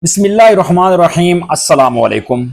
बिस्मिल्लाहिर्रहमानिर्रहीम अस्सलाम वालेकुम।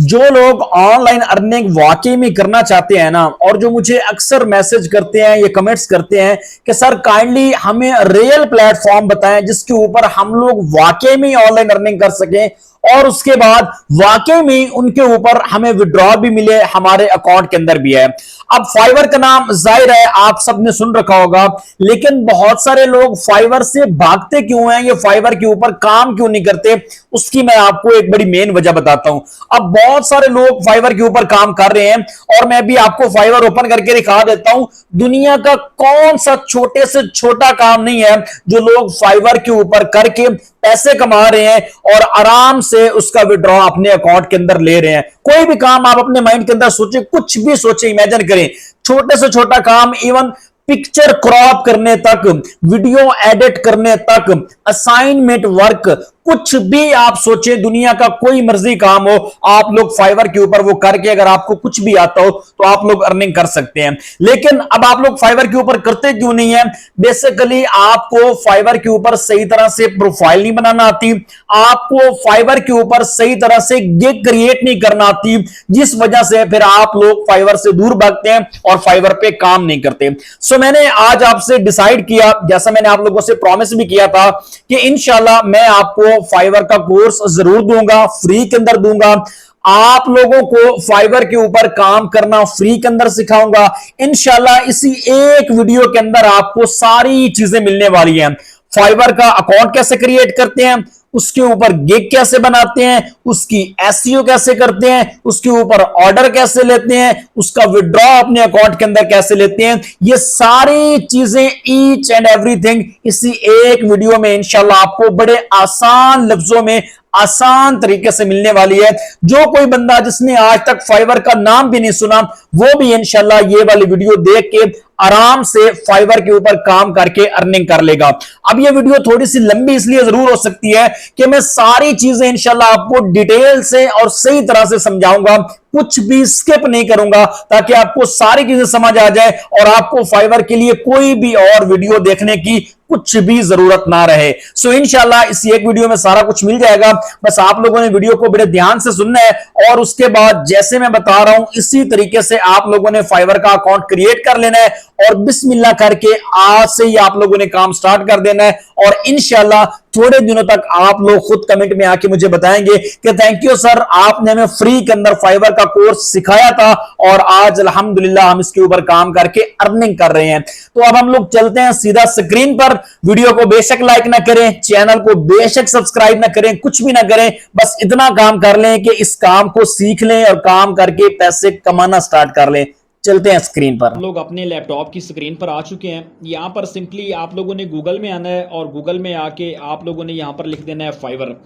जो लोग ऑनलाइन अर्निंग वाकई में करना चाहते हैं ना, और जो मुझे अक्सर मैसेज करते हैं या कमेंट्स करते हैं कि सर काइंडली हमें रियल प्लेटफॉर्म बताएं जिसके ऊपर हम लोग वाकई में ऑनलाइन अर्निंग कर सकें और उसके बाद वाकई में उनके ऊपर हमें विड्रॉ भी मिले, हमारे अकाउंट के अंदर भी है। अब फाइवर का नाम जाहिर है आप सबने सुन रखा होगा, लेकिन बहुत सारे लोग फाइवर से भागते क्यों हैं, ये फाइवर के ऊपर काम क्यों नहीं करते, उसकी मैं आपको एक बड़ी मेन वजह बताता हूं। अब बहुत सारे लोग फाइवर के ऊपर काम कर रहे हैं और मैं भी आपको फाइवर ओपन करके दिखा देता हूं। दुनिया का कौन सा छोटे से छोटा काम नहीं है जो लोग फाइवर के ऊपर करके पैसे कमा रहे हैं और आराम से उसका विड्रॉ अपने अकाउंट के अंदर ले रहे हैं। कोई भी काम आप अपने माइंड के अंदर सोचे, कुछ भी सोचे, इमेजिन करें, छोटे से छोटा काम, इवन पिक्चर क्रॉप करने तक, वीडियो एडिट करने तक, असाइनमेंट वर्क, कुछ भी आप सोचे, दुनिया का कोई मर्जी काम हो, आप लोग फाइवर के ऊपर वो करके अगर आपको कुछ भी आता हो तो आप लोग अर्निंग कर सकते हैं। लेकिन अब आप लोग फाइवर के ऊपर करते क्यों नहीं है? बेसिकली आपको फाइवर के ऊपर सही तरह से प्रोफाइल नहीं बनाना आती, आपको फाइवर के ऊपर सही तरह से गिग क्रिएट नहीं करना आती, जिस वजह से फिर आप लोग फाइवर से दूर भागते हैं और फाइवर पे काम नहीं करते। सो मैंने आज आपसे डिसाइड किया, जैसा मैंने आप लोगों से प्रॉमिस भी किया था, कि इंशाल्लाह मैं आपको फाइवर का कोर्स जरूर दूंगा, फ्री के अंदर दूंगा। आप लोगों को फाइवर के ऊपर काम करना फ्री के अंदर सिखाऊंगा। इंशाल्लाह इसी एक वीडियो के अंदर आपको सारी चीजें मिलने वाली हैं। फाइवर का अकाउंट कैसे क्रिएट करते हैं, उसके ऊपर गिग कैसे बनाते हैं, उसकी एसईओ कैसे करते हैं, उसके ऊपर ऑर्डर कैसे लेते हैं, उसका विड्रॉ अपने अकाउंट के अंदर कैसे लेते हैं, ये सारी चीजें ईच एंड एवरीथिंग इसी एक वीडियो में इंशाल्लाह आपको बड़े आसान लफ्जों में, आसान तरीके से मिलने वाली है। जो कोई बंदा जिसने आज तक फाइवर का नाम भी नहीं सुना, वो भी इंशाल्लाह ये वाली वीडियो देख के आराम से फाइवर के ऊपर काम करके अर्निंग कर लेगा। अब ये वीडियो थोड़ी सी लंबी इसलिए जरूर हो सकती है कि मैं सारी चीजें इंशाल्लाह आपको डिटेल से और सही तरह से समझाऊंगा, कुछ भी स्किप नहीं करूंगा, ताकि आपको सारी चीजें समझ आ जाए और आपको फाइवर के लिए कोई भी और वीडियो देखने की कुछ भी जरूरत ना रहे। सो इंशाल्लाह इस एक वीडियो में सारा कुछ मिल जाएगा। बस आप लोगों ने वीडियो को बड़े ध्यान से सुनना है और उसके बाद जैसे मैं बता रहा हूं इसी तरीके से आप लोगों ने फाइवर का अकाउंट क्रिएट कर लेना है और बिस्मिल्लाह करके आज से ही आप लोगों ने काम स्टार्ट कर देना है। और इंशाल्लाह थोड़े दिनों तक आप लोग खुद कमेंट में आके मुझे बताएंगे कि थैंक यू सर, आपने हमें फ्री के अंदर फाइवर का कोर्स सिखाया था और आज अल्हम्दुलिल्लाह हम इसके ऊपर काम करके अर्निंग कर रहे हैं। तो अब हम लोग चलते हैं सीधा स्क्रीन पर। वीडियो को बेशक लाइक ना करें, चैनल को बेशक सब्सक्राइब ना करें, कुछ भी ना करें, बस इतना काम कर लें कि इस काम को सीख लें और काम करके पैसे कमाना स्टार्ट कर लें। चलते हैं स्क्रीन पर। हम लोग अपने लैपटॉप की स्क्रीन पर आ चुके हैं। यहाँ पर सिंपली आप लोगों ने गूगल में आना है और गूगल में आके आप लोगों ने यहाँ पर लिख देना है फाइवर।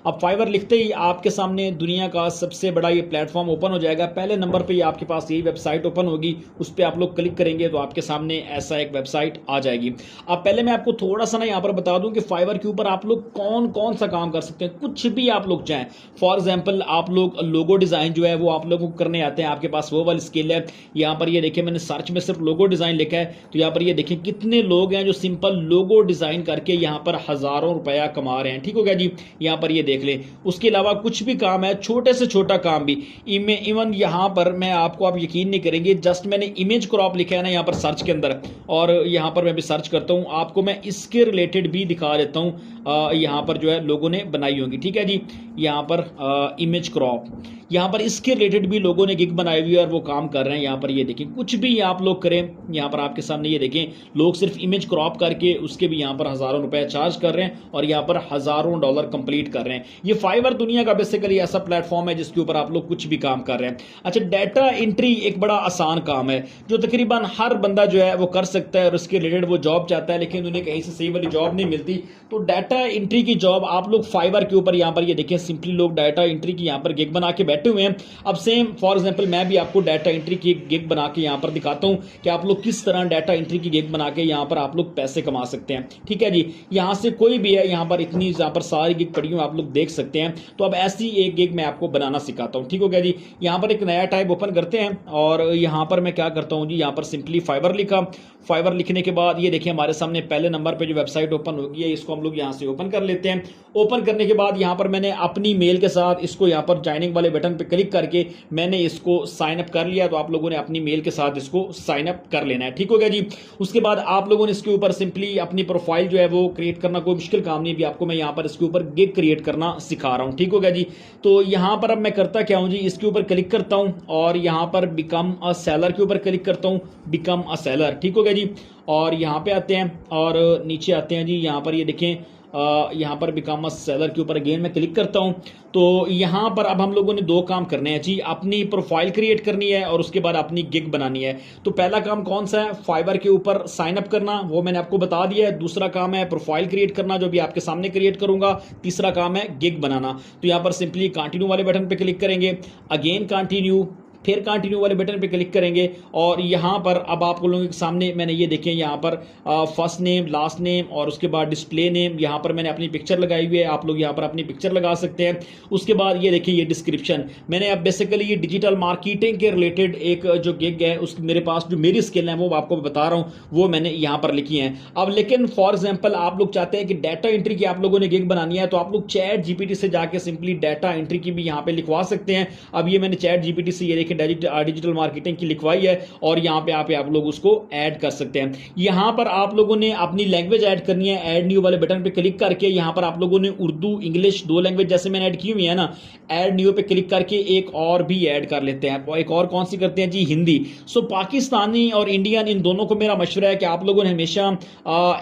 अब फाइवर लिखते ही आपके सामने दुनिया का सबसे बड़ा ये प्लेटफॉर्म ओपन हो जाएगा। पहले नंबर पे ही आपके पास यही वेबसाइट ओपन होगी, उस पर आप लोग क्लिक करेंगे तो आपके सामने ऐसा एक वेबसाइट आ जाएगी। अब पहले मैं आपको थोड़ा सा ना यहाँ पर बता दूं कि फाइवर के ऊपर आप लोग कौन कौन सा काम कर सकते हैं, कुछ भी आप लोग चाहें। फॉर एग्जाम्पल आप लोग लोगो डिज़ाइन जो है वो आप लोगों को करने आते हैं, आपके पास वो वाली स्किल है। यहाँ पर ये देखिए मैंने सर्च में सिर्फ लोगो डिज़ाइन लिखा है, तो यहाँ पर ये देखिए कितने लोग हैं जो सिंपल लोगो डिज़ाइन करके यहाँ पर हज़ारों रुपया कमा रहे हैं। ठीक हो गया जी, यहाँ पर ये देख लें। उसके अलावा कुछ भी काम है, छोटे से छोटा काम भी, इवन यहाँ पर मैं आपको, आप यकीन नहीं करेंगे, जस्ट मैंने इमेज क्रॉप लिखा है ना यहाँ पर सर्च के अंदर, और यहाँ पर मैं भी सर्च करता हूँ, आपको मैं इसके रिलेटेड भी दिखा देता हूँ। यहाँ पर जो है लोगों ने बनाई होंगी। ठीक है जी, यहाँ पर इमेज क्रॉप, यहाँ पर इसके रिलेटेड भी लोगों ने गिग बनाई हुई है और वो काम कर रहे हैं। यहाँ पर ये देखें, कुछ भी आप लोग करें, यहाँ पर आपके सामने ये देखें, लोग सिर्फ इमेज क्रॉप करके उसके भी यहाँ पर हज़ारों रुपए चार्ज कर रहे हैं और यहाँ पर हज़ारों डॉलर कंप्लीट कर रहे हैं। ये फाइवर दुनिया का बेसिकली ऐसा प्लेटफॉर्म है जिसके ऊपर आप लोग कुछ भी काम कर रहे हैं। अच्छा, डाटा एंट्री एक बड़ा आसान काम है जो तकरीबन हर बंदा जो है वो कर सकता है और उसके रिलेटेड वो जॉब चाहता है, लेकिन उन्हें कहीं से सही वाली जॉब नहीं मिलती। तो डाटा एंट्री की जॉब आप लोग फाइवर के ऊपर, यहाँ पर ये देखें, सिंपली लोग डाटा एंट्री की यहाँ पर गिग बना के बैठे हुए हैं। अब सेम फॉर एग्जांपल मैं भी आपको डाटा एंट्री की गिग गिग बना के यहाँ पर दिखाता हूँ कि आप लोग किस तरह डाटा एंट्री की गिग बना के यहाँ पर आप लोग पैसे कमा सकते हैं। ठीक है जी, यहाँ से कोई भी है, यहाँ पर इतनी यहाँ पर सारी गिग पड़ी हुई आप लोग देख सकते हैं। तो अब ऐसी एक गिग मैं आपको बनाना सिखाता हूँ। ठीक हो गया जी, यहाँ पर एक नया टाइप ओपन करते हैं और यहाँ पर मैं क्या करता हूँ जी, यहाँ पर सिंपली फाइवर लिखा। फाइवर लिखने के बाद ये देखिए हमारे सामने पहले नंबर पे जो वेबसाइट ओपन होगी है, इसको हम लोग यहाँ से ओपन कर लेते हैं। ओपन करने के बाद यहाँ पर मैंने अपनी मेल के साथ इसको यहाँ पर ज्वाइनिंग वाले बटन पे क्लिक करके मैंने इसको साइन अप कर लिया। तो आप लोगों ने अपनी मेल के साथ इसको साइन अप कर लेना है। ठीक हो गया जी, उसके बाद आप लोगों ने इसके ऊपर सिंपली अपनी प्रोफाइल जो है वो क्रिएट करना कोई मुश्किल काम नहीं, भी आपको मैं यहाँ पर इसके ऊपर गिग क्रिएट करना सिखा रहा हूँ। ठीक हो गया जी, तो यहाँ पर अब मैं करता क्या हूँ जी, इसके ऊपर क्लिक करता हूँ और यहाँ पर बिकम अ सेलर के ऊपर क्लिक करता हूँ, बिकम अ सेलर। ठीक हो गया जी, और यहाँ पे आते हैं और नीचे आते हैं जी, यहाँ पर ये देखें यहाँ पर बिकम अ सेलर के ऊपर अगेन मैं क्लिक करता हूँ। तो यहाँ पर अब हम लोगों ने दो काम करने हैं जी, अपनी प्रोफाइल क्रिएट करनी है और उसके बाद अपनी गिग बनानी है। तो पहला काम कौन सा है, फाइवर के ऊपर साइन अप करना, वो मैंने आपको बता दिया है। दूसरा काम है प्रोफाइल क्रिएट करना, जो भी आपके सामने क्रिएट करूंगा। तीसरा काम है गिग बनाना। तो यहाँ पर सिंपली कंटिन्यू वाले बटन पे क्लिक करेंगे, अगेन कंटिन्यू, फिर कंटिन्यू वाले बटन पे क्लिक करेंगे और यहाँ पर अब आप लोगों के सामने मैंने ये देखें यहाँ पर फर्स्ट नेम, लास्ट नेम और उसके बाद डिस्प्ले नेम, यहाँ पर मैंने अपनी पिक्चर लगाई हुई है। आप लोग यहाँ पर अपनी पिक्चर लगा सकते हैं। उसके बाद ये देखिए ये डिस्क्रिप्शन, मैंने अब बेसिकली ये डिजिटल मार्केटिंग के रिलेटेड एक जो गिग है उस मेरे पास जो मेरी स्किल है वो आपको बता रहा हूँ, वो मैंने यहाँ पर लिखी है। अब लेकिन फॉर एग्जाम्पल आप लोग चाहते हैं कि डाटा एंट्री की आप लोगों ने गिग बनानी है, तो आप लोग चैट जीपीटी से जाके सिंपली डाटा एंट्री की भी यहाँ पे लिखवा सकते हैं। अब ये मैंने चैट जीपीटी से ये देखिए डिजिटल मार्केटिंग की लिखवाई है और यहाँ पे आप लोग उसको ऐड कर सकते हैं। यहाँ पर आप लोगों ने अपनी लैंग्वेज ऐड करनी है, ऐड न्यू वाले बटन पे क्लिक करके यहाँ पर आप लोगों ने उर्दू इंग्लिश दो लैंग्वेज जैसे मैंने ऐड की हुई है ना, ऐड न्यू पे क्लिक करके एक और भी ऐड कर लेते हैं। एक और कौन सी करते हैं जी, हिंदी। सो पाकिस्तानी और इंडियन इन दोनों को मेरा मशवरा है कि आप लोगों ने हमेशा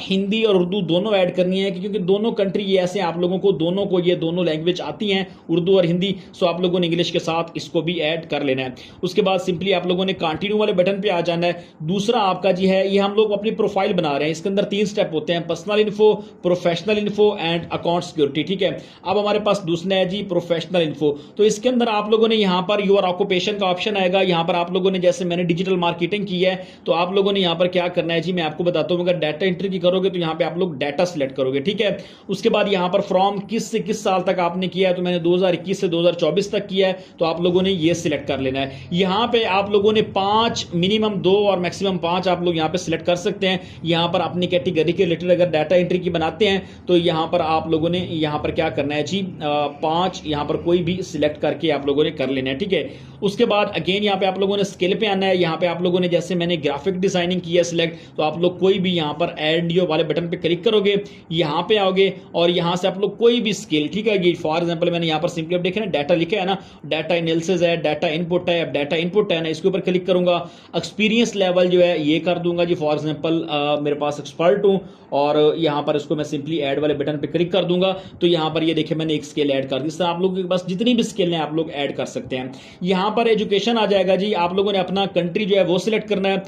हिंदी और उर्दू दोनों ऐड करनी है, क्योंकि दोनों कंट्री ये ऐसे आप लोगों को दोनों को ये दोनों लैंग्वेज आती हैं, उर्दू और हिंदी। सो आप लोगों ने इंग्लिश के साथ इसको भी ऐड कर लेना है। उसके बाद सिंपली आप लोगों ने कंटिन्यू वाले बटन पे आ जाना है। दूसरा आपका जी है, ये हम लोग अपनी प्रोफाइल बना रहे हैं, इसके अंदर 3 स्टेप होते हैं, personal info, professional info and account security. ठीक है, अब हमारे पास दूसरा है जी प्रोफेशनल इन्फो। तो इसके अंदर आप लोगों ने यहाँ पर योर ऑक्यूपेशन का ऑप्शन आएगा। यहाँ पर आप लोगों ने जैसे मैंने डिजिटल मार्केटिंग की है, तो आप लोगों ने यहाँ पर क्या करना है जी, मैं आपको बताता हूँ। अगर डाटा एंट्री की करोगे तो यहाँ पे आप लोग डाटा सिलेक्ट करोगे। ठीक है, उसके बाद यहाँ पर फ्रॉम किस से किस साल तक आपने किया है, तो मैंने 2021 से 2024 तक किया है, तो आप लोगों ने ये सिलेक्ट कर लेना है। यहाँ पे आप लोगों ने 5 मिनिमम 2 और मैक्सिमम 5 आप लोग यहाँ पे सिलेक्ट कर सकते हैं। यहाँ पर अपनी कैटेगरी के रिलेटेड अगर डाटा एंट्री की बनाते हैं तो यहाँ पर आप लोगों ने यहाँ पर क्या करना है जी, 5 यहाँ पर कोई भी सिलेक्ट करके आप लोगों ने कर लेना है। ठीक है, उसके बाद अगेन यहाँ पे आप लोगों ने स्किल पे आना है। यहाँ पे आप लोगों ने जैसे मैंने ग्राफिक डिजाइनिंग की है सिलेक्ट, तो आप लोग कोई भी यहाँ पर ऐड न्यू वाले बटन पे क्लिक करोगे, यहाँ पे आओगे और यहाँ से आप लोग कोई भी स्किल, ठीक है, फॉर एग्जाम्पल मैंने यहाँ पर सिंपली अब देखे ना डाटा लिखा है ना, डाटा एनालिसिस है, डाटा इनपुट है, अब डाटा इनपुट है ना, इसके ऊपर क्लिक करूंगा। एक्सपीरियंस लेवल जो है ये कर दूंगा जी, फॉर एग्जांपल मेरे पास एक्सपर्ट हूं और यहाँ पर इसको मैं सिंपली ऐड वाले बटन पे क्लिक कर दूंगा। तो यहाँ पर ये देखिए मैंने एक स्किल ऐड कर दी। इस तरह आप लोगों के पास जितनी भी स्किल हैं आप लोग ऐड कर सकते हैं। यहाँ पर एजुकेशन आ जाएगा जी, आप लोगों ने अपना कंट्री जो है वो सिलेक्ट करना है।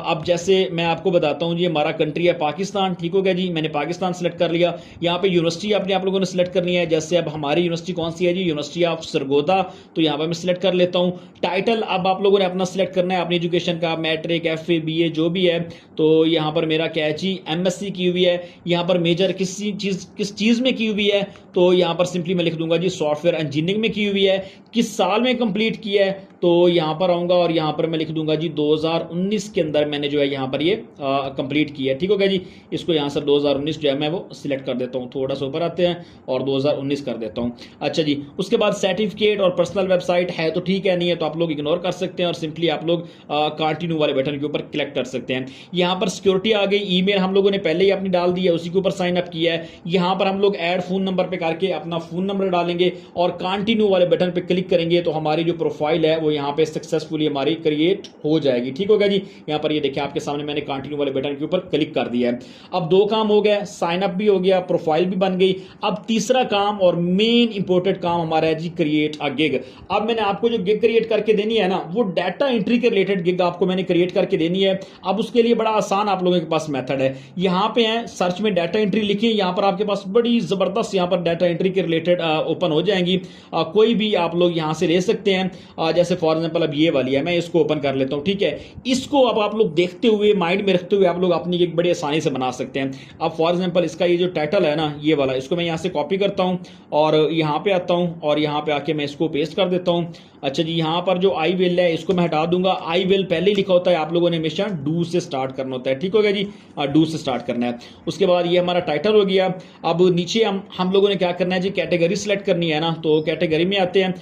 अब जैसे मैं आपको बताता हूँ जी, हमारा कंट्री है पाकिस्तान। ठीक हो गया जी, मैंने पाकिस्तान सिलेक्ट कर लिया। यहाँ पे यूनिवर्सिटी अपने आप लोगों ने सिलेक्ट करनी है, जैसे अब हमारी यूनिवर्सिटी कौन सी है जी, यूनिवर्सिटी ऑफ सरगोदा। तो यहाँ पर मैं सिलेक्ट कर लेता हूँ। टाइटल अब आप लोगों ने अपना सिलेक्ट करना है अपनी एजुकेशन का, मैट्रिक, FA, BA जो भी है। तो यहाँ पर मेरा क्या है जी, MSc की हुई है। यहाँ पर मेजर किस चीज में की हुई है, तो यहाँ पर सिंपली मैं लिख दूंगा जी सॉफ्टवेयर इंजीनियरिंग में की हुई है। किस साल में कंप्लीट किया है, तो यहाँ पर आऊंगा और यहाँ पर मैं लिख दूंगा जी 2019 के अंदर मैंने जो है यहाँ पर ये कंप्लीट किया है। ठीक हो गया जी, इसको यहाँ से 2019 जो है मैं वो सिलेक्ट कर देता हूँ, थोड़ा सा ऊपर आते हैं और 2019 कर देता हूँ। अच्छा जी, उसके बाद सर्टिफिकेट और पर्सनल वेबसाइट है तो ठीक है, नहीं है तो आप लोग इग्नोर कर सकते हैं और सिंपली आप लोग कंटिन्यू वाले बटन के ऊपर क्लिक कर सकते हैं। यहाँ पर सिक्योरिटी आ गई, ईमेल हम लोगों ने पहले ही अपनी डाल दी है, उसी के ऊपर साइन अप किया है। यहाँ पर हम लोग ऐड फोन नंबर पे करके अपना फोन नंबर डालेंगे और कंटिन्यू वाले बटन पे क्लिक करेंगे तो हमारी जो प्रोफाइल है वो यहाँ पे सक्सेसफुली हमारी क्रिएट हो जाएगी। ठीक हो गया जी, यहाँ पर ये देखिए आपके सामने मैंने कंटिन्यू वाले बटन के ऊपर क्लिक कर दिया है। अब 2 काम हो गया, साइन अप भी हो गया, प्रोफाइल भी बन गई। अब तीसरा काम और मेन इंपॉर्टेंट काम हमारा है जी, क्रिएट अ गिग। अब मैंने आपको जो गिग क्रिएट करके देनी है ना, वो डाटा एंट्री के रिलेटेड गिग आपको मैंने क्रिएट करके देनी है। अब उसके लिए बड़ा आसान आप लोगों के पास मेथड है। यहाँ पे है सर्च में डाटा एंट्री लिखिए, यहाँ पर आपके पास बड़ी जबरदस्त यहाँ पर डाटा एंट्री के रिलेटेड ओपन हो जाएंगी। कोई भी आप लोग यहाँ से ले सकते हैं। जैसे फॉर एग्जांपल अब ये वाली है, मैं इसको ओपन कर लेता हूँ, ठीक है। इसको अब आप लोग देखते हुए माइंड में रखते हुए आप लोग अपनी एक बड़ी आसानी से बना सकते हैं। अब फॉर एग्जांपल इसका ये जो टाइटल है ना, ये वाला, इसको मैं यहाँ से कॉपी करता हूँ और यहाँ पे आता हूँ और यहाँ पे आके मैं इसको पेस्ट कर देता हूँ। अच्छा जी, यहाँ पर जो आई विल है इसको मैं हटा दूंगा। आई विल पहले ही लिखा होता है, आप लोगों ने हमेशा डू से स्टार्ट करना होता है, ठीक हो गया जी, डू से स्टार्ट करना है। उसके बाद ये हमारा टाइटल हो गया। अब नीचे हम लोगों ने क्या करना है जी, कैटेगरी सेलेक्ट करनी है ना, तो कैटेगरी में आते हैं।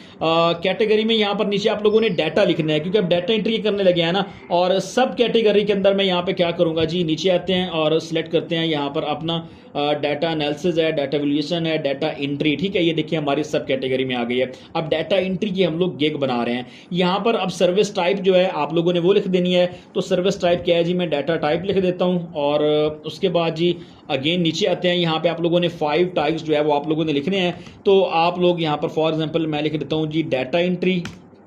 कैटेगरी में यहाँ पर नीचे आप लोगों ने डाटा लिखना है, क्योंकि अब डाटा एंट्री करने लगे हैं ना। और सब कैटेगरी के अंदर मैं यहाँ पे क्या करूंगा जी, नीचे आते हैं और सिलेक्ट करते हैं यहाँ पर अपना डाटा एनालिसिस है, डाटा वैल्यूएशन है, डाटा एंट्री, ठीक है। ये देखिए हमारी सब कैटेगरी में आ गई है। अब डाटा एंट्री की हम लोग गिग बना रहे हैं। यहाँ पर अब सर्विस टाइप जो है आप लोगों ने वो लिख देनी है। तो सर्विस टाइप क्या है जी, मैं डाटा टाइप लिख देता हूँ। और उसके बाद जी अगेन नीचे आते हैं, यहाँ पे आप लोगों ने 5 टाइप्स जो है वो आप लोगों ने लिखने हैं। तो आप लोग यहाँ पर फॉर एग्जाम्पल मैं लिख देता हूँ जी डाटा एंट्री,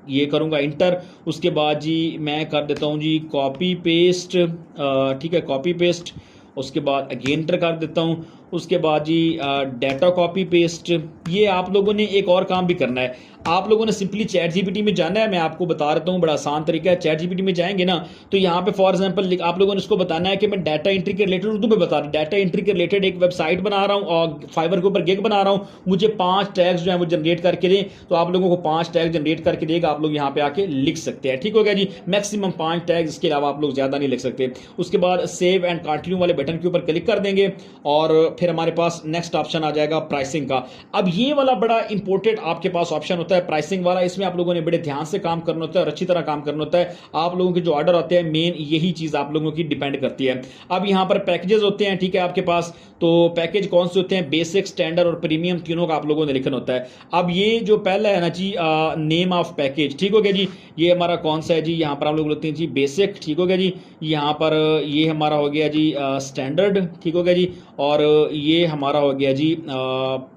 ये करूंगा इंटर। उसके बाद जी मैं कर देता हूँ जी कॉपी पेस्ट, ठीक है, कॉपी पेस्ट। उसके बाद अगेन इंटर कर देता हूँ। उसके बाद जी डाटा कॉपी पेस्ट। ये आप लोगों ने एक और काम भी करना है, आप लोगों ने सिंपली चैट जीपीटी में जाना है। मैं आपको बता रहा हूँ, बड़ा आसान तरीका है। चैट जीपीटी में जाएंगे ना, तो यहाँ पे फॉर एग्जांपल आप लोगों ने इसको बताना है कि मैं डाटा एंट्री के रिलेटेड, उर्दू में बता रहा हूँ, डाटा एंट्री के रिलेटेड एक वेबसाइट बना रहा हूँ और फाइवर के ऊपर गिग बना रहा हूँ, मुझे 5 टैग्स जो है वो जनरेट करके दें। तो आप लोगों को 5 टैग जनरेट करके देगा, आप लोग यहाँ पे आके लिख सकते हैं, ठीक हो गया जी। मैक्सिमम 5 टैग, इसके अलावा आप लोग ज्यादा नहीं लिख सकते। उसके बाद सेव एंड कंटिन्यू वाले बटन के ऊपर क्लिक कर देंगे और फिर हमारे पास नेक्स्ट ऑप्शन आ जाएगा प्राइसिंग का। अब ये वाला बड़ा इंपॉर्टेंट आपके पास ऑप्शन होता है प्राइसिंग वाला। इसमें आप लोगों ने बड़े ध्यान से काम करना होता है और अच्छी तरह काम करना होता है। आप लोगों के जो ऑर्डर होते हैं मेन यही चीज आप लोगों की डिपेंड करती है। अब यहां पर पैकेजेस होते हैं, ठीक है, आपके पास। तो पैकेज कौन से होते हैं, बेसिक, स्टैंडर्ड और प्रीमियम, तीनों का आप लोगों ने लिखना होता है। अब ये जो पहला है ना जी, नेम ऑफ पैकेज, ठीक हो गया जी। ये हमारा कौन सा है जी, यहाँ पर हम लोग लिखते हैं जी बेसिक, ठीक हो गया जी। यहाँ पर ये हमारा हो गया जी स्टैंडर्ड, ठीक हो गया जी। और ये हमारा हो गया जी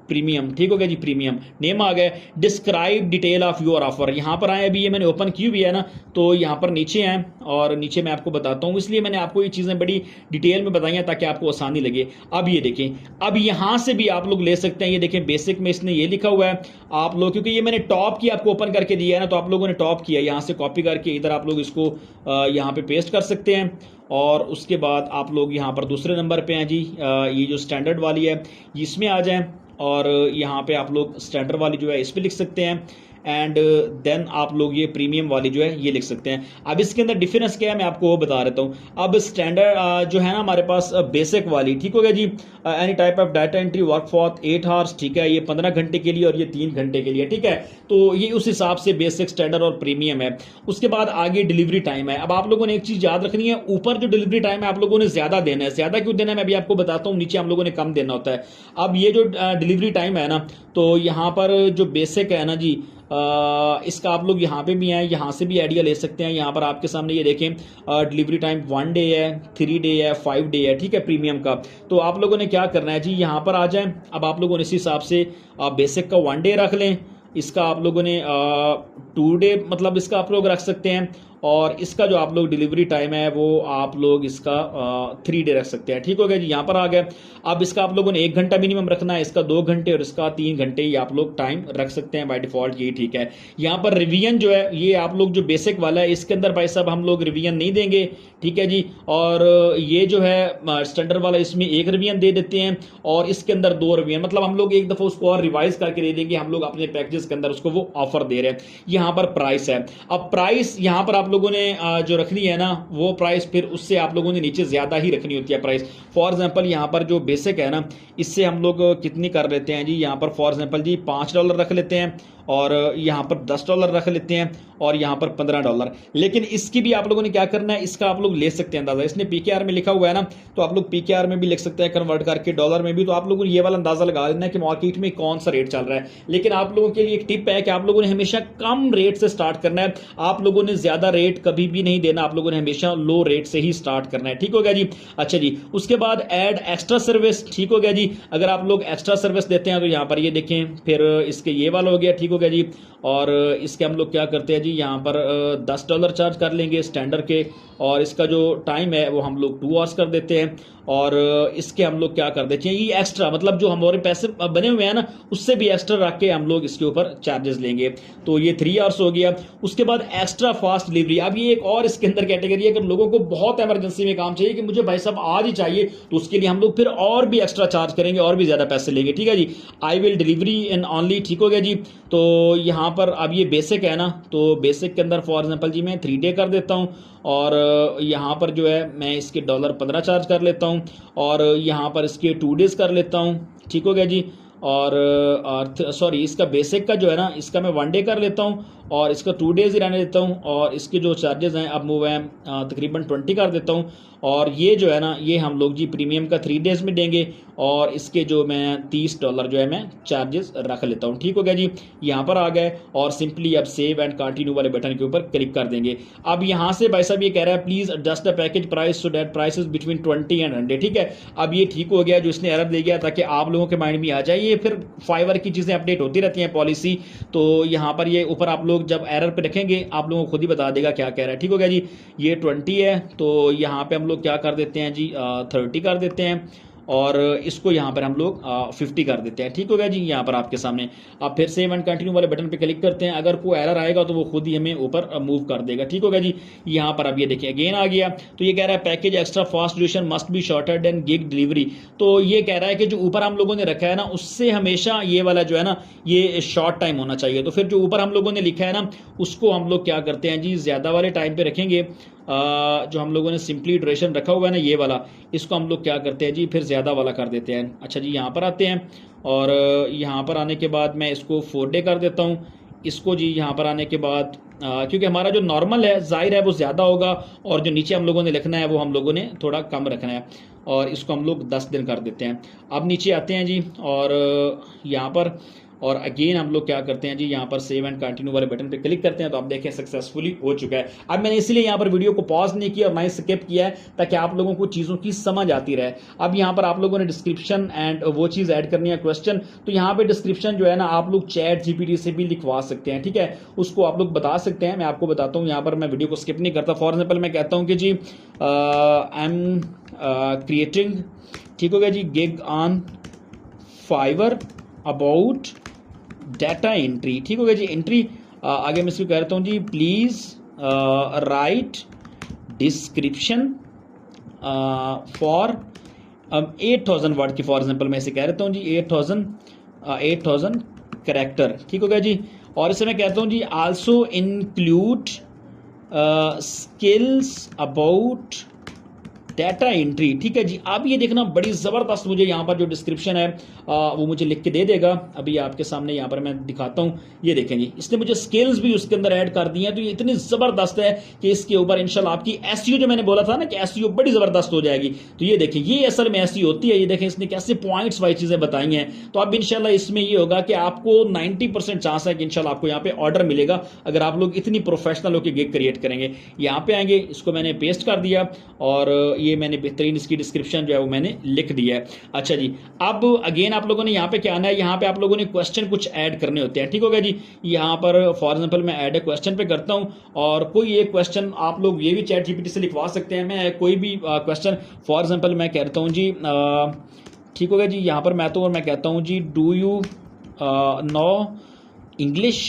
प्रीमियम, ठीक हो गया जी, प्रीमियम। नेम आ गया। Describe detail of your offer, यहाँ पर आए, अभी ये मैंने ओपन की हुई है ना, तो यहाँ पर नीचे आए और नीचे मैं आपको बताता हूँ, इसलिए मैंने आपको ये चीज़ें बड़ी डिटेल में बताई हैं ताकि आपको आसानी लगे। अब ये देखें, अब यहाँ से भी आप लोग ले सकते हैं। ये देखें बेसिक में इसने ये लिखा हुआ है, आप लोग, क्योंकि ये मैंने टॉप की आपको ओपन करके दिया है ना, तो आप लोगों ने टॉप किया, यहाँ से कॉपी करके इधर आप लोग इसको यहाँ पे पेस्ट कर सकते हैं। और उसके बाद आप लोग यहाँ पर दूसरे नंबर पे हैं जी, ये जो स्टैंडर्ड वाली है इसमें आ जाएं और यहाँ पे आप लोग स्टैंडर्ड वाली जो है इस पे लिख सकते हैं। एंड देन आप लोग ये प्रीमियम वाली जो है ये लिख सकते हैं। अब इसके अंदर डिफरेंस क्या है मैं आपको वो बता देता हूँ। अब स्टैंडर्ड जो है ना हमारे पास बेसिक वाली, ठीक हो गया जी, any type of data entry work for 8 hours, ठीक है, ये 15 घंटे के लिए और ये 3 घंटे के लिए, ठीक है। तो ये उस हिसाब से बेसिक, स्टैंडर्ड और प्रीमियम है। उसके बाद आगे डिलीवरी टाइम है। अब आप लोगों ने एक चीज याद रखनी है, ऊपर जो डिलीवरी टाइम है आप लोगों ने ज्यादा देना है। ज्यादा क्यों देना है मैं अभी आपको बताता हूँ, नीचे हम लोगों ने कम देना होता है। अब ये जो डिलीवरी टाइम है ना, तो यहाँ पर जो बेसिक है ना जी, इसका आप लोग यहाँ पे भी हैं, यहाँ से भी आइडिया ले सकते हैं। यहाँ पर आपके सामने ये देखें डिलीवरी टाइम 1 डे है, 3 डे है, 5 डे है, ठीक है, प्रीमियम का। तो आप लोगों ने क्या करना है जी, यहाँ पर आ जाएं। अब आप लोगों ने इस हिसाब से बेसिक का 1 डे रख लें, इसका आप लोगों ने 2 डे मतलब इसका आप लोग रख सकते हैं, और इसका जो आप लोग डिलीवरी टाइम है वो आप लोग इसका 3 डे रख सकते हैं, ठीक हो गया जी। यहाँ पर आ गया। अब इसका आप लोगों ने 1 घंटा मिनिमम रखना है, इसका 2 घंटे और इसका 3 घंटे ही आप लोग टाइम रख सकते हैं बाय डिफॉल्ट, यही ठीक है। यहाँ पर रिवीजन जो है ये आप लोग जो बेसिक वाला है इसके अंदर भाई साहब हम लोग रिवीजन नहीं देंगे, ठीक है जी। और ये जो है स्टैंडर्ड वाला इसमें 1 रिवीजन दे देते हैं और इसके अंदर 2 रिवीजन, मतलब हम लोग एक दफा उसको और रिवाइज करके दे देंगे। हम लोग अपने पैकेजेस के अंदर उसको वो ऑफर दे रहे हैं। यहाँ पर प्राइस है। अब प्राइस यहाँ पर आप लोगों ने जो रखनी है ना वो प्राइस फिर उससे आप लोगों ने नीचे ज्यादा ही रखनी होती है प्राइस। फॉर एग्जांपल यहाँ पर जो बेसिक है ना इससे हम लोग कितनी कर लेते हैं जी, यहाँ पर फॉर एग्जांपल जी $5 रख लेते हैं और यहाँ पर $10 रख लेते हैं और यहाँ पर $15। लेकिन इसकी भी आप लोगों ने क्या करना है, इसका आप लोग ले सकते हैं अंदाजा। इसने पीकेआर में लिखा हुआ है ना, तो आप लोग पीकेआर में भी लिख सकते हैं कन्वर्ट करके डॉलर में भी। तो आप लोगों ने ये वाला अंदाजा लगा लेना है कि मार्केट में कौन सा रेट चल रहा है। लेकिन आप लोगों के लिए एक टिप है कि आप लोगों ने हमेशा कम रेट से स्टार्ट करना है। आप लोगों ने ज्यादा रेट कभी भी नहीं देना, आप लोगों ने हमेशा लो रेट से ही स्टार्ट करना है, ठीक हो गया जी। अच्छा जी, उसके बाद ऐड एक्स्ट्रा सर्विस, ठीक हो गया जी। अगर आप लोग एक्स्ट्रा सर्विस देते हैं तो यहाँ पर ये देखें फिर इसके ये वाला हो गया, ठीक हो गया जी। और इसके हम लोग क्या करते हैं जी, यहाँ पर $10 चार्ज कर लेंगे स्टैंडर्ड के, और इसका जो टाइम है वो हम लोग 2 आवर्स कर देते हैं। और इसके हम लोग क्या कर देते हैं, ये एक्स्ट्रा मतलब जो हमारे पैसे बने हुए हैं ना उससे भी एक्स्ट्रा रख के हम लोग इसके ऊपर चार्जेस लेंगे। तो ये 3 आवर्स हो गया। उसके बाद एक्स्ट्रा फास्ट डिलीवरी, अब ये एक और इसके अंदर कैटेगरी है, अगर लोगों को बहुत इमरजेंसी में काम चाहिए कि मुझे भाई साहब आज ही चाहिए, तो उसके लिए हम लोग फिर और भी एक्स्ट्रा चार्ज करेंगे और भी ज़्यादा पैसे लेंगे। ठीक है जी, I will delivery in only, ठीक हो गया जी। तो यहाँ पर अब ये बेसिक है ना, तो बेसिक के अंदर फॉर एग्जांपल जी मैं 3 डे कर देता हूँ, और यहाँ पर जो है मैं इसके $15 चार्ज कर लेता हूँ, और यहाँ पर इसके 2 डेज़ कर लेता हूँ। ठीक हो गया जी। और सॉरी, इसका बेसिक का जो है ना इसका मैं 1 डे कर लेता हूँ, और इसका 2 डेज़ ही रहने देता हूँ, और इसके जो चार्जेस हैं अब वो मैं तकरीबन 20 कर देता हूँ। और ये जो है ना ये हम लोग जी प्रीमियम का 3 डेज़ में देंगे, और इसके जो मैं $30 जो है मैं चार्जेस रख लेता हूँ। ठीक हो गया जी, यहाँ पर आ गए, और सिंपली अब सेव एंड कंटिन्यू वाले बटन के ऊपर क्लिक कर देंगे। अब यहाँ से भाई साहब ये कह रहा है please adjust the package price so that prices between 20 and 100। ठीक है, अब ये ठीक हो गया, जो इसने एरर दे गया, ताकि आप लोगों के माइंड में आ जाए, ये फिर फाइवर की चीज़ें अपडेट होती रहती हैं पॉलिसी, तो यहाँ पर ये ऊपर आप लोग जब एरर पे रखेंगे आप लोगों को खुद ही बता देगा क्या कह रहा है। ठीक हो गया जी, ये 20 है, तो यहाँ पे हम लोग क्या कर देते हैं जी 30 कर देते हैं, और इसको यहाँ पर हम लोग 50 कर देते हैं। ठीक हो गया जी, यहाँ पर आपके सामने आप फिर सेव एंड कंटिन्यू वाले बटन पे क्लिक करते हैं, अगर कोई एरर आएगा तो वो खुद ही हमें ऊपर मूव कर देगा। ठीक हो गया जी, यहाँ पर अब ये देखिए अगेन आ गया, तो ये कह रहा है package extra fast duration must be shorter than gig delivery. तो ये कह रहा है कि जो ऊपर हम लोगों ने रखा है ना उससे हमेशा ये वाला जो है ना ये शॉर्ट टाइम होना चाहिए, तो फिर जो ऊपर हम लोगों ने लिखा है ना उसको हम लोग क्या करते हैं जी ज़्यादा वाले टाइम पे रखेंगे। जो हम लोगों ने सिंपली ड्यूरेशन रखा हुआ है ना ये वाला, इसको हम लोग क्या करते हैं जी फिर ज़्यादा वाला कर देते हैं। अच्छा जी, यहाँ पर आते हैं, और यहाँ पर आने के बाद मैं इसको 4 डे कर देता हूँ। इसको जी यहाँ पर आने के बाद क्योंकि हमारा जो नॉर्मल है जाहिर है वो ज़्यादा होगा, और जो नीचे हम लोगों ने लिखना है वो हम लोगों ने थोड़ा कम रखना है, और इसको हम लोग 10 दिन कर देते हैं। अब नीचे आते हैं जी, और यहाँ पर और अगेन हम लोग क्या करते हैं जी यहाँ पर सेव एंड कंटिन्यू वाले बटन पे क्लिक करते हैं, तो आप देखें सक्सेसफुली हो चुका है। अब मैंने इसलिए यहाँ पर वीडियो को पॉज नहीं किया और ना ही स्किप किया है, ताकि आप लोगों को चीज़ों की समझ आती रहे। अब यहाँ पर आप लोगों ने डिस्क्रिप्शन एंड वो चीज़ ऐड करनी है क्वेश्चन, तो यहाँ पे डिस्क्रिप्शन जो है ना आप लोग चैट जीपीटी से भी लिखवा सकते हैं। ठीक है, उसको आप लोग बता सकते हैं, मैं आपको बताता हूँ। यहाँ पर मैं वीडियो को स्किप नहीं करता। फॉर एग्जाम्पल मैं कहता हूँ कि जी आई एम क्रिएटिंग, ठीक हो गया जी, gig on Fiverr about data entry. ठीक हो गया जी, एंट्री आगे मैं इसको कह रहा हूँ जी please write description for 8000 word की, फॉर एग्जांपल मैं इसे कह रहता हूँ जी 8000 कैरेक्टर। ठीक हो गया जी, और इसे मैं कहता हूँ जी also include skills about data entry. ठीक है जी, अब ये देखना बड़ी ज़बरदस्त मुझे यहाँ पर जो डिस्क्रिप्शन है वो मुझे लिख के दे देगा। अभी आपके सामने यहाँ पर मैं दिखाता हूँ, ये देखें जी, इसने मुझे स्किल्स भी उसके अंदर ऐड कर दी हैं, तो ये इतनी ज़बरदस्त है कि इसके ऊपर इंशाल्लाह आपकी एसईओ जो मैंने बोला था ना कि एसईओ बड़ी ज़बरदस्त हो जाएगी। तो ये देखें, ये असल में एसईओ होती है, ये देखें इसने कैसे पॉइंट्स वाइज चीज़ें बताई हैं। तो अब इंशाल्लाह इसमें ये होगा कि आपको 90% चांस है कि इंशाल्लाह आपको यहाँ पे ऑर्डर मिलेगा, अगर आप लोग इतनी प्रोफेशनल होकर गिग क्रिएट करेंगे। यहाँ पे आएंगे, इसको मैंने पेस्ट कर दिया, और ये मैंने बेहतरीन इसकी डिस्क्रिप्शन जो है वो मैंने लिख दिया है। अच्छा जी, अब अगेन आप लोगों ने यहाँ पे क्या आना है, यहाँ पे आप लोगों ने क्वेश्चन कुछ ऐड करने होते हैं। ठीक हो गया जी, यहाँ पर फॉर एग्जांपल मैं ऐड ए क्वेश्चन पे करता हूँ, और कोई एक क्वेश्चन आप लोग ये भी चैट जीपीटी से लिखवा सकते हैं। मैं कोई भी क्वेश्चन फॉर एग्जांपल मैं कहता हूँ जी ठीक हो गया जी, यहाँ पर मैं कहता हूँ जी डू यू नो इंग्लिश।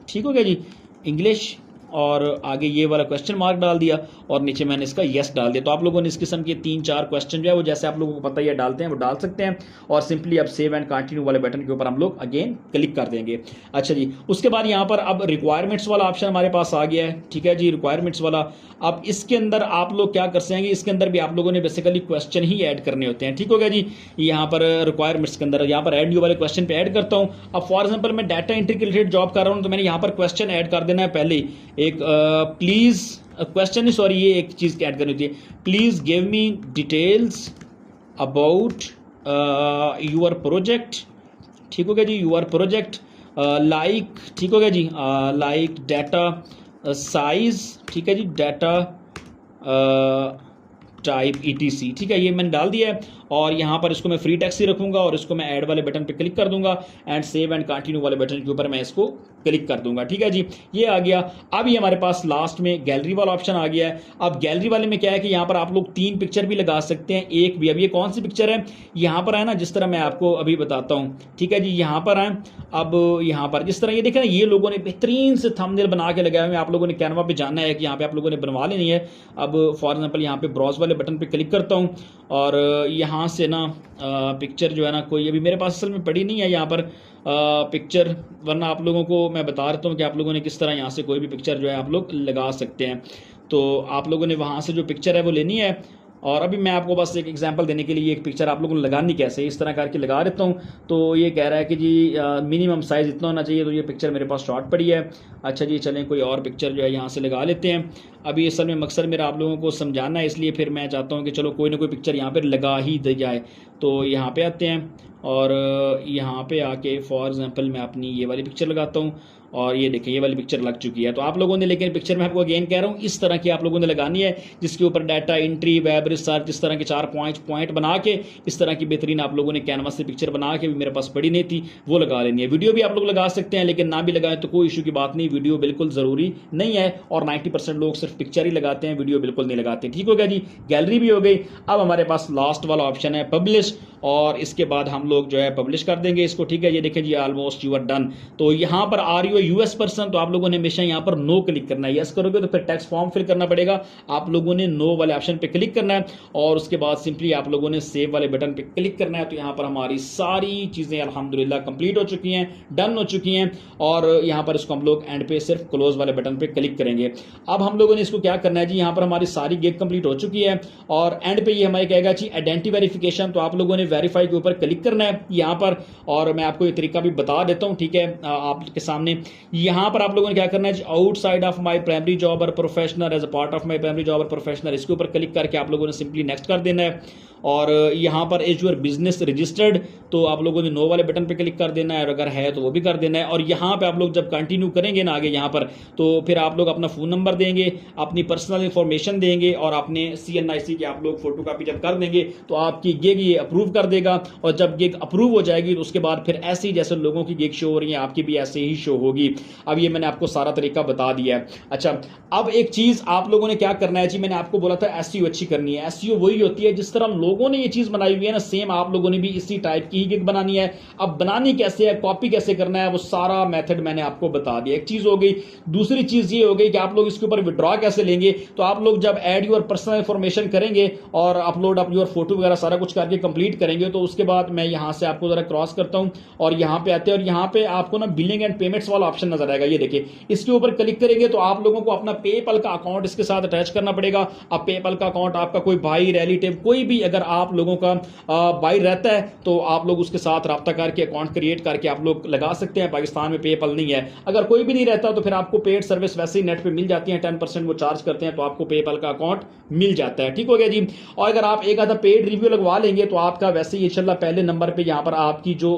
ठीक हो गया जी, इंग्लिश, और आगे ये वाला क्वेश्चन मार्क डाल दिया, और नीचे मैंने इसका यस डाल दिया। तो आप लोगों ने इस किस्म के 3-4 क्वेश्चन जो है वो जैसे आप लोगों को पता ही है डालते हैं वो डाल सकते हैं, और सिंपली अब सेव एंड कंटिन्यू वाले बटन के ऊपर हम लोग अगेन क्लिक कर देंगे। अच्छा जी, उसके बाद यहाँ पर अब रिक्वायरमेंट्स वाला ऑप्शन हमारे पास आ गया है। ठीक है जी, रिक्वायरमेंट्स वाला, अब इसके अंदर आप लोग क्या कर सकेंगे, इसके अंदर भी आप लोगों ने बेसिकली क्वेश्चन ही ऐड करने होते हैं। ठीक हो गया जी, यहाँ पर रिक्वायरमेंट्स के अंदर यहाँ पर ऐड न्यू वाले क्वेश्चन पे ऐड करता हूँ। अब फॉर एग्जाम्पल मैं डाटा एंट्री के रिलेटेड जॉब कर रहा हूँ, तो मैंने यहाँ पर क्वेश्चन ऐड कर देना है। पहले एक प्लीज़ क्वेश्चन नहीं, सॉरी, ये एक चीज़ ऐड करनी होती है, please give me details about your project. ठीक हो गया जी, यूर प्रोजेक्ट लाइक, ठीक हो गया जी, लाइक डाटा साइज, ठीक है जी, डाटा टाइप ETC। ठीक है, ये मैंने डाल दिया है, और यहाँ पर इसको मैं फ्री टेक्स्ट ही रखूंगा और इसको मैं ऐड वाले बटन पे क्लिक कर दूंगा एंड सेव एंड कंटिन्यू वाले बटन के ऊपर मैं इसको क्लिक कर दूंगा। ठीक है जी, ये आ गया। अब ये हमारे पास लास्ट में गैलरी वाला ऑप्शन आ गया है। अब गैलरी वाले में क्या है कि यहाँ पर आप लोग 3 पिक्चर भी लगा सकते हैं, एक भी। अब ये कौन सी पिक्चर है, यहाँ पर है ना, जिस तरह मैं आपको अभी बताता हूँ। ठीक है जी, यहाँ पर है। अब यहाँ पर जिस तरह ये देखें ना, ये लोगों ने बेहतरीन से थंबनेल बना के लगाए हुए हैं। आप लोगों ने कैनवा पे जाना है कि यहाँ पे आप लोगों ने बनवा लेनी है। अब फॉर एग्जांपल यहाँ पे ब्राउज वाले बटन पे क्लिक करता हूँ और यहाँ से ना पिक्चर जो है ना, कोई अभी मेरे पास असल में पड़ी नहीं है यहाँ पर पिक्चर, वरना आप लोगों को मैं बता देता हूँ कि आप लोगों ने किस तरह यहाँ से कोई भी पिक्चर जो है आप लोग लगा सकते हैं। तो आप लोगों ने वहाँ से जो पिक्चर है वो लेनी है। और अभी मैं आपको बस एक एग्जांपल देने के लिए एक पिक्चर आप लोगों को लगानी कैसे, इस तरह करके लगा देता हूँ। तो ये कह रहा है कि जी मिनिमम साइज़ इतना होना चाहिए, तो ये पिक्चर मेरे पास शॉर्ट पड़ी है। अच्छा जी, चलें कोई और पिक्चर जो है यहाँ से लगा लेते हैं। अभी असल में मकसद मेरा आप लोगों को समझाना है, इसलिए फिर मैं चाहता हूँ कि चलो कोई ना कोई पिक्चर यहाँ पर लगा ही दी जाए। तो यहाँ पर आते हैं और यहाँ पे आके फॉर एग्जांपल मैं अपनी ये वाली पिक्चर लगाता हूँ और ये देखें ये वाली पिक्चर लग चुकी है। तो आप लोगों ने, लेकिन पिक्चर में आपको अगेन कह रहा हूँ, इस तरह की आप लोगों ने लगानी है जिसके ऊपर डाटा एंट्री, वेब रिसर्च, इस तरह के 4 पॉइंट बना के इस तरह की बेहतरीन आप लोगों ने कैनवास से पिक्चर बना के, भी मेरे पास पड़ी नहीं थी, वो लगा लेनी है। वीडियो भी आप लोग लगा सकते हैं, लेकिन ना भी लगाएं तो कोई इशू की बात नहीं, वीडियो बिल्कुल ज़रूरी नहीं है। और 90% लोग सिर्फ पिक्चर ही लगाते हैं, वीडियो बिल्कुल नहीं लगाते। ठीक हो गया जी, गैलरी भी हो गई। अब हमारे पास लास्ट वाला ऑप्शन है पब्लिश, और इसके बाद हम लोग जो है पब्लिश कर देंगे इसको। ठीक है, ये देखें जी, ऑलमोस्ट यू आर डन। तो यहाँ पर आर यू यूएस पर्सन, तो आप लोगों ने हमेशा यहाँ पर नो क्लिक करना है। यस करोगे तो फिर टैक्स फॉर्म फिल करना पड़ेगा, आप लोगों ने नो वाले ऑप्शन पे क्लिक करना है और उसके बाद सिंपली आप लोगों ने सेव वाले बटन पे क्लिक करना है। तो यहाँ पर हमारी सारी चीज़ें अल्हम्दुलिल्लाह कंप्लीट हो चुकी हैं, डन हो चुकी हैं। और यहाँ पर इसको हम लोग एंड पे सिर्फ क्लोज वाले बटन पे क्लिक करेंगे। अब हम लोगों ने इसको क्या करना है जी, यहाँ पर हमारी सारी गिग कंप्लीट हो चुकी है और एंड पे ये हमारे कहेगा जी आइडेंटिटी वेरिफिकेशन। तो आप लोगों ने वेरीफाई के ऊपर क्लिक करना है यहाँ पर, और मैं आपको ये तरीका भी बता देता हूँ। ठीक है, आपके सामने यहाँ पर आप लोगों ने क्या करना है, outside of my primary job और professional as a part of my primary job और प्रोफेशनल, इसके ऊपर क्लिक करके आप लोगों ने सिंपली नेक्स्ट कर देना है। और यहाँ पर इज योर बिजनेस रजिस्टर्ड, तो आप लोगों ने नो वाले बटन पे क्लिक कर देना है, और अगर है तो वो भी कर देना है। और यहाँ पे आप लोग जब कंटिन्यू करेंगे ना आगे यहाँ पर, तो फिर आप लोग अपना फ़ोन नंबर देंगे, अपनी पर्सनल इंफॉर्मेशन देंगे और अपने CNIC की आप लोग फोटो कापी जब कर देंगे तो आपकी गिग ये अप्रूव कर देगा। और जब गिग अप्रूव हो जाएगी तो उसके बाद फिर ऐसे ही जैसे लोगों की गिग शो हो रही है आपकी भी ऐसे ही शो होगी। अब ये मैंने आपको सारा तरीका बता दिया है। अच्छा, अब एक चीज़ आप लोगों ने क्या करना है जी, मैंने आपको बोला था SEO अच्छी करनी है। SEO वही होती है जिस तरह लोगों ने ये चीज़ बनाई हुई है ना, सेम आप लोगों ने भी इसी टाइप की ही गिग बनानी है। अब बनानी कैसे है, कॉपी कैसे करना है, वो सारा मेथड मैंने आपको बता दिया। एक चीज़ हो गई। दूसरी चीज़ ये हो गई कि आप लोग इसके ऊपर विड्रॉ कैसे लेंगे। तो आप लोग जब ऐड योर पर्सनल इंफॉर्मेशन करेंगे और अपलोड अप योर फोटो वगैरह सारा कुछ करके कंप्लीट करेंगे, तो उसके बाद मैं यहाँ से आपको जरा क्रॉस करता हूँ और यहाँ पे आते हैं और यहाँ पे आपको ना बिलिंग एंड पेमेंट्स वाला ऑप्शन नजर आएगा। ये देखिए, इसके ऊपर क्लिक करेंगे तो आप लोगों को अपना पेपल का अकाउंट इसके साथ अटैच करना पड़ेगा। अब पेपल का अकाउंट आपका कोई भाई, रिलेटिव, कोई भी अगर आप लोगों का भाई रहता है तो आप लोग उसके साथ रब्ता करके अकाउंट क्रिएट करके आप लोग लगा सकते हैं। पाकिस्तान में पेपल नहीं है। अगर कोई भी नहीं रहता तो फिर आपको पेड सर्विस वैसे ही नेट पे मिल जाती है, 10% वो चार्ज करते हैं, तो आपको पेपल का अकाउंट मिल जाता है। ठीक हो गया जी। और अगर आप एक आधा पेड रिव्यू लगवा लेंगे तो आपका वैसे ही इंशाल्लाह पहले नंबर पे यहाँ पर आपकी जो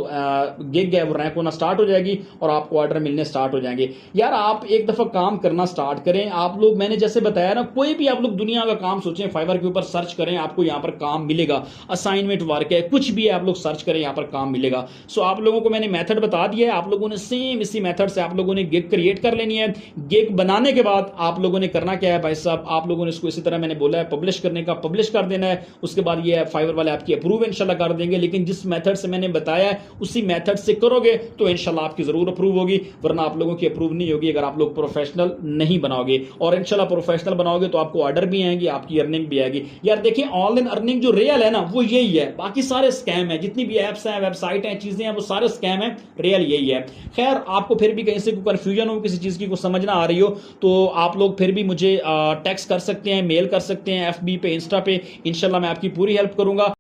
गिग है वो रैंक होना स्टार्ट हो जाएगी और आपको ऑर्डर मिलने स्टार्ट हो जाएंगे। यार आप एक दफा काम करना स्टार्ट करें। आप लोग, मैंने जैसे बताया ना, कोई भी आप लोग दुनिया का काम सोचें, फाइवर के ऊपर सर्च करें, आपको यहाँ पर काम मिलेगा। असाइनमेंट वर्क है, कुछ भी है, आप लोग सर्च करें, यहाँ पर काम मिलेगा। सो आप लोगों को मैंने मेथड बता दिया है। आप लोगों ने सेम इसी मेथड से आप लोगों ने गिग क्रिएट कर लेनी है। गिग बनाने के बाद आप लोगों ने करना क्या है भाई साहब, आप लोगों ने इसको इसी तरह मैंने बोला है पब्लिश करने का, पब्लिश कर देना है। उसके बाद ये फाइवर वाले आपकी अप्रूव इंशाल्लाह कर देंगे। लेकिन जिस मेथड से मैंने बताया है उसी मेथड से करोगे तो इंशाल्लाह आपकी जरूर अप्रूव होगी, वरना आप लोगों की अप्रूव नहीं होगी अगर आप लोग प्रोफेशनल नहीं बनाओगे। और इंशाल्लाह प्रोफेशनल बनाओगे तो आपको ऑर्डर भी आएंगे, आपकी अर्निंग भी आएगी। यार देखिए, ऑनलाइन अर्निंग जो रियल है ना वो यही है, बाकी सारे स्कैम है। जितनी भी ऐप्स हैं, वेबसाइट हैं, चीजें हैं, वो सारे स्कैम है। रियल यही है। खैर, आपको फिर भी कहीं से कोई कंफ्यूजन हो, किसी चीज की को समझ ना आ रही हो, तो आप लोग फिर भी मुझे टेक्स्ट कर सकते हैं, मेल कर सकते हैं, FB पे, इंस्टा पे। इंशाल्लाह मैं आपकी पूरी हेल्प करूंगा।